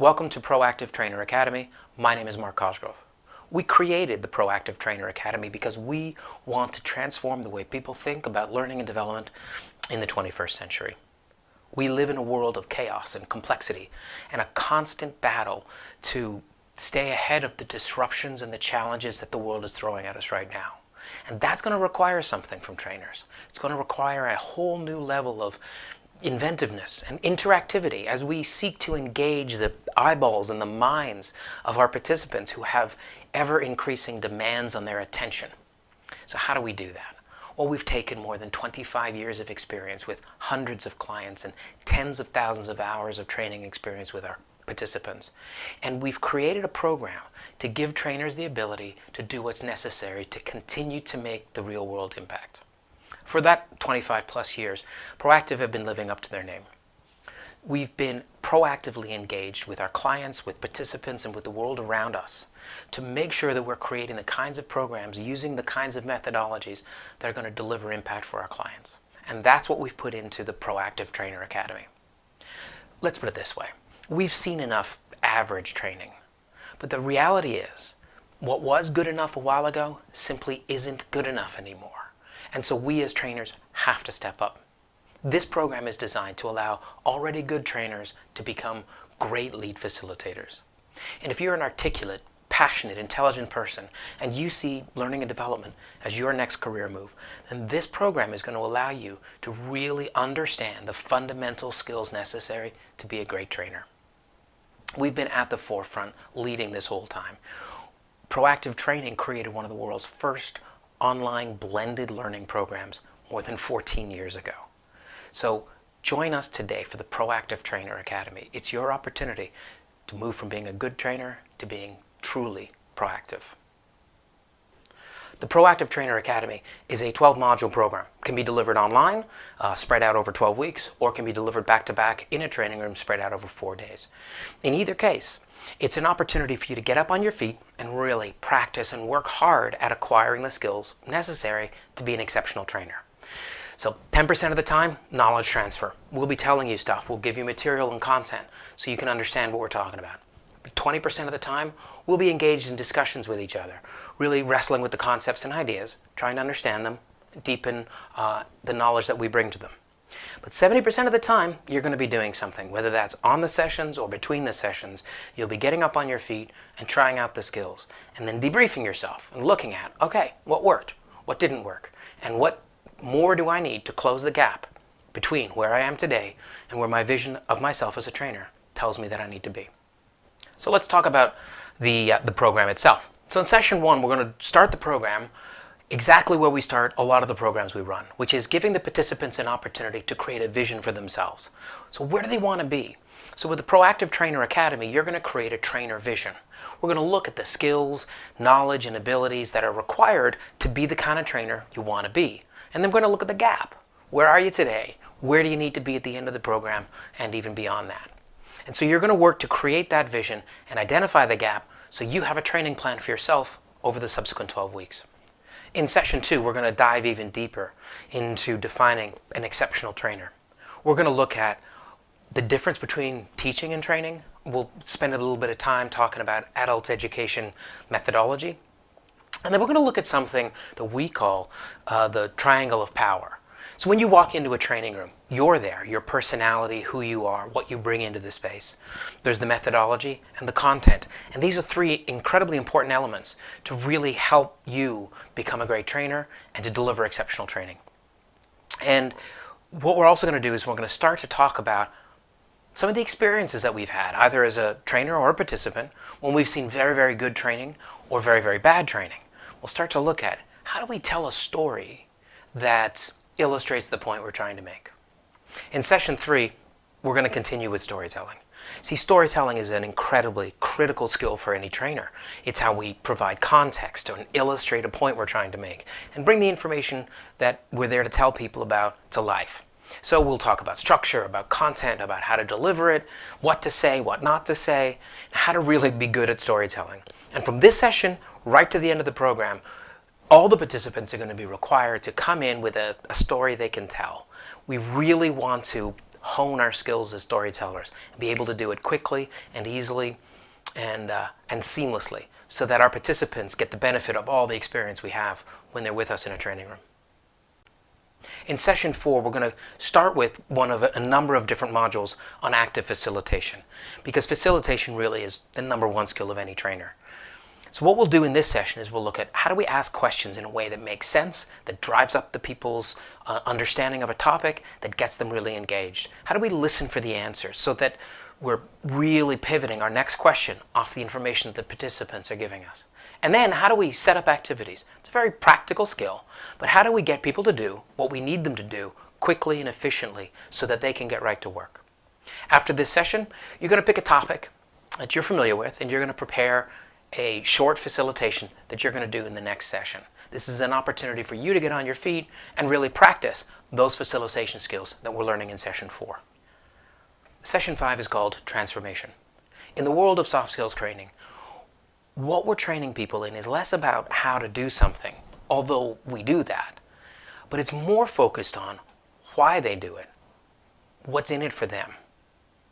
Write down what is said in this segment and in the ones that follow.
Welcome to PROAKTIV Trainer Academy. My name is Mark Cosgrove. We created the PROAKTIV Trainer Academy because we want to transform the way people think about learning and development in the 21st century. We live in a world of chaos and complexity and a constant battle to stay ahead of the disruptions and the challenges that the world is throwing at us right now. And that's going to require something from trainers. It's going to require a whole new level of inventiveness and interactivity as we seek to engage the eyeballs and the minds of our participants who have ever-increasing demands on their attention. So how do we do that? Well, we've taken more than 25 years of experience with hundreds of clients and tens of thousands of hours of training experience with our participants. And we've created a program to give trainers the ability to do what's necessary to continue to make the real world impact. For that 25 plus years, PROAKTIV have been living up to their name. We've been proactively engaged with our clients, with participants, and with the world around us to make sure that we're creating the kinds of programs, using the kinds of methodologies that are going to deliver impact for our clients. And that's what we've put into the PROAKTIV Trainer Academy. Let's put it this way. We've seen enough average training, but the reality is what was good enough a while ago simply isn't good enough anymore. And so we as trainers have to step up. This program is designed to allow already good trainers to become great lead facilitators. And if you're an articulate, passionate, intelligent person and you see learning and development as your next career move, then this program is going to allow you to really understand the fundamental skills necessary to be a great trainer. We've been at the forefront leading this whole time. PROAKTIV Training created one of the world's first online blended learning programs more than 14 years ago. So join us today for the PROAKTIV Trainer Academy. It's your opportunity to move from being a good trainer to being truly proactive. The PROAKTIV Trainer Academy is a 12-module program. It can be delivered online, spread out over 12 weeks, or can be delivered back-to-back in a training room spread out over 4 days. In either case, it's an opportunity for you to get up on your feet and really practice and work hard at acquiring the skills necessary to be an exceptional trainer. So 10% of the time, knowledge transfer. We'll be telling you stuff. We'll give you material and content so you can understand what we're talking about. 20% of the time, we'll be engaged in discussions with each other, really wrestling with the concepts and ideas, trying to understand them, deepen the knowledge that we bring to them. But 70% of the time, you're going to be doing something, whether that's on the sessions or between the sessions. You'll be getting up on your feet and trying out the skills, and then debriefing yourself and looking at, okay, what worked, what didn't work, and what more do I need to close the gap between where I am today and where my vision of myself as a trainer tells me that I need to be. So let's talk about the program itself. So in session 1, we're going to start the program exactly where we start a lot of the programs we run, which is giving the participants an opportunity to create a vision for themselves. So where do they want to be? So with the PROAKTIV Trainer Academy, you're going to create a trainer vision. We're going to look at the skills, knowledge, and abilities that are required to be the kind of trainer you want to be. And then we're going to look at the gap. Where are you today? Where do you need to be at the end of the program and even beyond that? And so you're going to work to create that vision and identify the gap so you have a training plan for yourself over the subsequent 12 weeks. In session 2, we're going to dive even deeper into defining an exceptional trainer. We're going to look at the difference between teaching and training. We'll spend a little bit of time talking about adult education methodology. And then we're going to look at something that we call the triangle of power. So when you walk into a training room, you're there, your personality, who you are, what you bring into the space. There's the methodology and the content. And these are 3 incredibly important elements to really help you become a great trainer and to deliver exceptional training. And what we're also going to do is we're going to start to talk about some of the experiences that we've had, either as a trainer or a participant, when we've seen very, very good training or very, very bad training. We'll start to look at how do we tell a story that illustrates the point we're trying to make. In session 3, we're going to continue with storytelling. See, storytelling is an incredibly critical skill for any trainer. It's how we provide context and illustrate a point we're trying to make and bring the information that we're there to tell people about to life. So we'll talk about structure, about content, about how to deliver it, what to say, what not to say, and how to really be good at storytelling. And from this session right to the end of the program, all the participants are going to be required to come in with a story they can tell. We really want to hone our skills as storytellers, be able to do it quickly and easily and seamlessly, so that our participants get the benefit of all the experience we have when they're with us in a training room. In session 4, we're going to start with one of a number of different modules on active facilitation, because facilitation really is the #1 skill of any trainer. So what we'll do in this session is we'll look at how do we ask questions in a way that makes sense, that drives up the people's understanding of a topic, that gets them really engaged. How do we listen for the answers so that we're really pivoting our next question off the information that the participants are giving us? And then how do we set up activities? It's a very practical skill, but how do we get people to do what we need them to do quickly and efficiently so that they can get right to work? After this session, you're going to pick a topic that you're familiar with, and you're going to prepare a short facilitation that you're going to do in the next session. This is an opportunity for you to get on your feet and really practice those facilitation skills that we're learning in session 4. Session 5 is called transformation. In the world of soft skills training, what we're training people in is less about how to do something, although we do that, but it's more focused on why they do it, what's in it for them,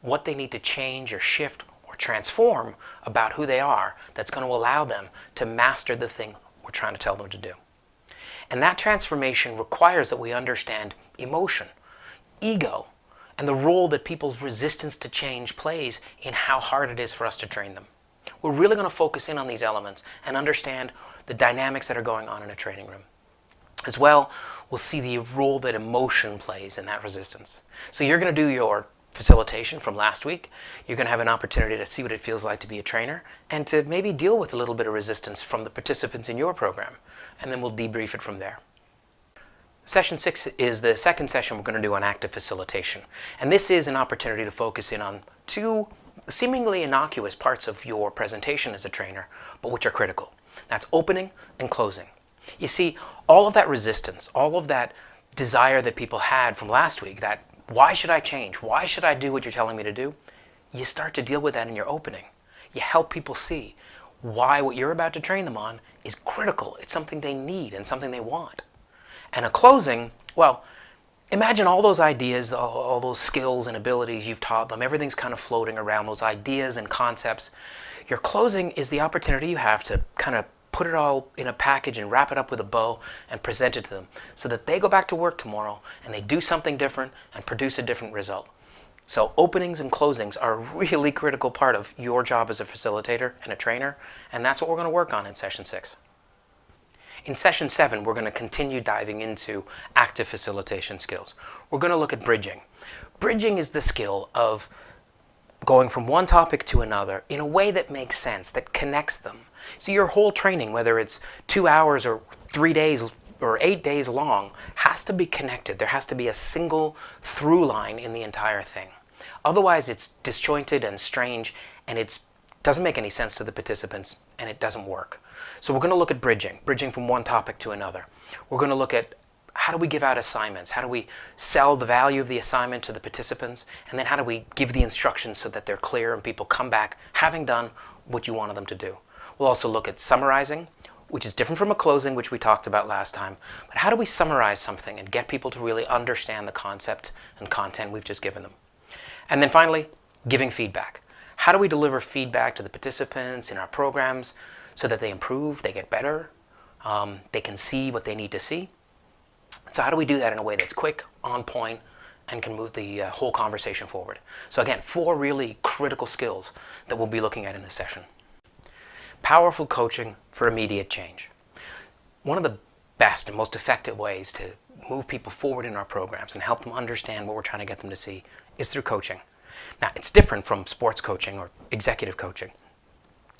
what they need to change or shift transform about who they are that's going to allow them to master the thing we're trying to tell them to do. And that transformation requires that we understand emotion, ego, and the role that people's resistance to change plays in how hard it is for us to train them. We're really going to focus in on these elements and understand the dynamics that are going on in a training room. As well, we'll see the role that emotion plays in that resistance. So you're going to do your facilitation from last week. You're going to have an opportunity to see what it feels like to be a trainer and to maybe deal with a little bit of resistance from the participants in your program, and then we'll debrief it from there. Session 6 is the second session we're going to do on active facilitation, and this is an opportunity to focus in on 2 seemingly innocuous parts of your presentation as a trainer, but which are critical. That's opening and closing. You see, all of that resistance, all of that desire that people had from last week, that why should I change? Why should I do what you're telling me to do? You start to deal with that in your opening. You help people see why what you're about to train them on is critical. It's something they need and something they want. And a closing, well, imagine all those ideas, all those skills and abilities you've taught them. Everything's kind of floating around, those ideas and concepts. Your closing is the opportunity you have to kind of put it all in a package and wrap it up with a bow and present it to them so that they go back to work tomorrow and they do something different and produce a different result. So openings and closings are a really critical part of your job as a facilitator and a trainer, and that's what we're going to work on in session 6. In session 7, we're going to continue diving into active facilitation skills. We're going to look at bridging. Bridging is the skill of going from one topic to another in a way that makes sense, that connects them. So your whole training, whether it's 2 hours or 3 days or 8 days long, has to be connected. There has to be a single through line in the entire thing. Otherwise, it's disjointed and strange, and it doesn't make any sense to the participants, and it doesn't work. So we're going to look at bridging from one topic to another. We're going to look at how do we give out assignments? How do we sell the value of the assignment to the participants? And then how do we give the instructions so that they're clear and people come back having done what you wanted them to do? We'll also look at summarizing, which is different from a closing, which we talked about last time. But how do we summarize something and get people to really understand the concept and content we've just given them? And then finally, giving feedback. How do we deliver feedback to the participants in our programs so that they improve, they get better, they can see what they need to see? So how do we do that in a way that's quick, on point, and can move the whole conversation forward? So again, 4 really critical skills that we'll be looking at in this session. Powerful coaching for immediate change. One of the best and most effective ways to move people forward in our programs and help them understand what we're trying to get them to see is through coaching. Now, it's different from sports coaching or executive coaching.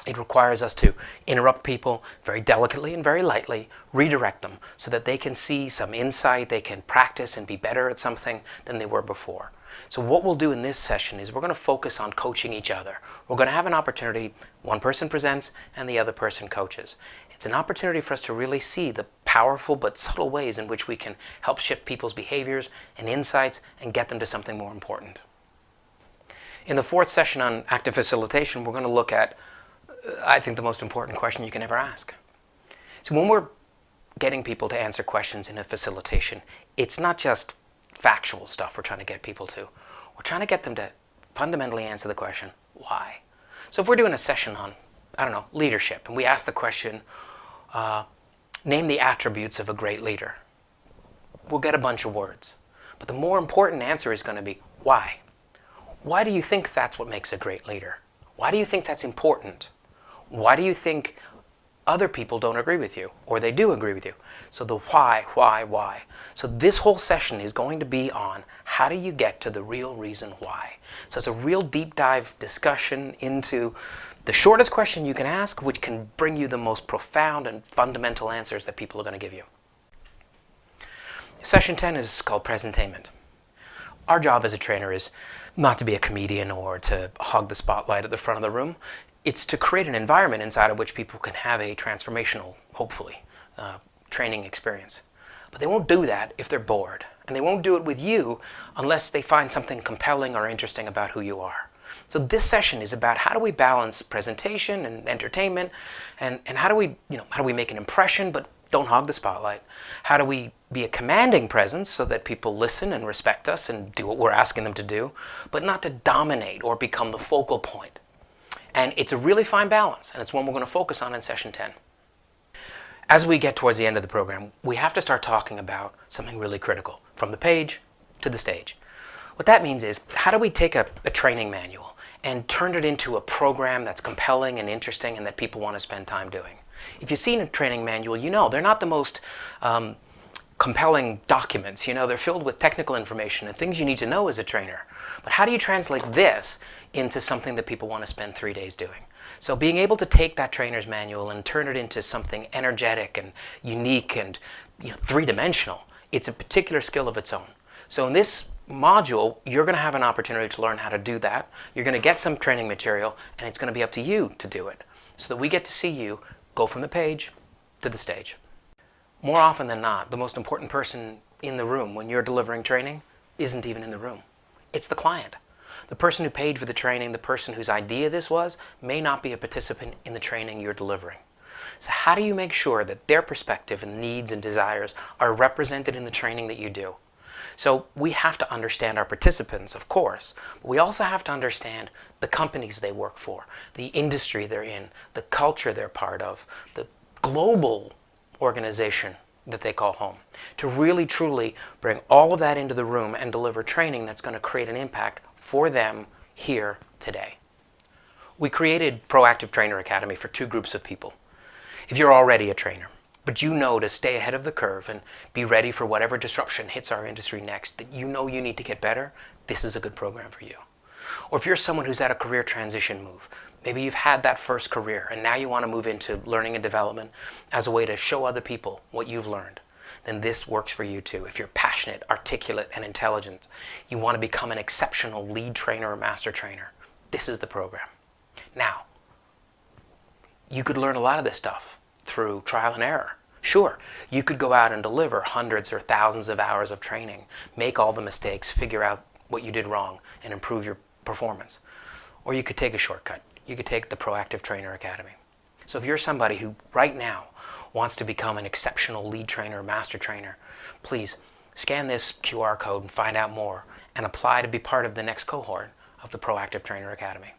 It requires us to interrupt people very delicately and very lightly, redirect them so that they can see some insight, they can practice and be better at something than they were before. So what we'll do in this session is we're going to focus on coaching each other. We're going to have an opportunity, one person presents and the other person coaches. It's an opportunity for us to really see the powerful but subtle ways in which we can help shift people's behaviors and insights and get them to something more important. In the 4th session on active facilitation, we're going to look at, I think, the most important question you can ever ask. So when we're getting people to answer questions in a facilitation, it's not just factual stuff we're trying to get people to. We're trying to get them to fundamentally answer the question, why? So if we're doing a session on, I don't know, leadership, and we ask the question, name the attributes of a great leader, we'll get a bunch of words. But the more important answer is going to be, why? Why do you think that's what makes a great leader? Why do you think that's important? Why do you think other people don't agree with you, or they do agree with you? So the why. So this whole session is going to be on how do you get to the real reason why. So it's a real deep dive discussion into the shortest question you can ask, which can bring you the most profound and fundamental answers that people are going to give you. Session 10 is called Presentainment. Our job as a trainer is not to be a comedian or to hog the spotlight at the front of the room. It's to create an environment inside of which people can have a transformational, hopefully, training experience. But they won't do that if they're bored. And they won't do it with you unless they find something compelling or interesting about who you are. So this session is about how do we balance presentation and entertainment, and how do we make an impression but don't hog the spotlight? How do we be a commanding presence so that people listen and respect us and do what we're asking them to do, but not to dominate or become the focal point? And it's a really fine balance, and it's one we're going to focus on in session 10. As we get towards the end of the program, we have to start talking about something really critical, from the page to the stage. What that means is, how do we take a training manual and turn it into a program that's compelling and interesting and that people want to spend time doing? If you've seen a training manual, you know they're not the most compelling documents. You know, they're filled with technical information and things you need to know as a trainer. But how do you translate this into something that people want to spend 3 days doing? So being able to take that trainer's manual and turn it into something energetic and unique and three-dimensional, it's a particular skill of its own. So in this module, you're going to have an opportunity to learn how to do that. You're going to get some training material, and it's going to be up to you to do it, so that we get to see you go from the page to the stage. More often than not, the most important person in the room when you're delivering training isn't even in the room. It's the client. The person who paid for the training, the person whose idea this was, may not be a participant in the training you're delivering. So how do you make sure that their perspective and needs and desires are represented in the training that you do? So we have to understand our participants, of course, but we also have to understand the companies they work for, the industry they're in, the culture they're part of, the global organization that they call home, to really truly bring all of that into the room and deliver training that's going to create an impact for them here today. We created PROAKTIV Trainer Academy for two groups of people. If you're already a trainer, but you know to stay ahead of the curve and be ready for whatever disruption hits our industry next, that you know you need to get better, this is a good program for you. Or if you're someone who's at a career transition move, maybe you've had that first career and now you want to move into learning and development as a way to show other people what you've learned, then this works for you too. If you're passionate, articulate, and intelligent, you want to become an exceptional lead trainer or master trainer, this is the program. Now, you could learn a lot of this stuff through trial and error. Sure, you could go out and deliver hundreds or thousands of hours of training, make all the mistakes, figure out what you did wrong, and improve your performance. Or you could take a shortcut. You could take the PROAKTIV Trainer Academy. So if you're somebody who right now wants to become an exceptional lead trainer or master trainer, please scan this QR code and find out more and apply to be part of the next cohort of the PROAKTIV Trainer Academy.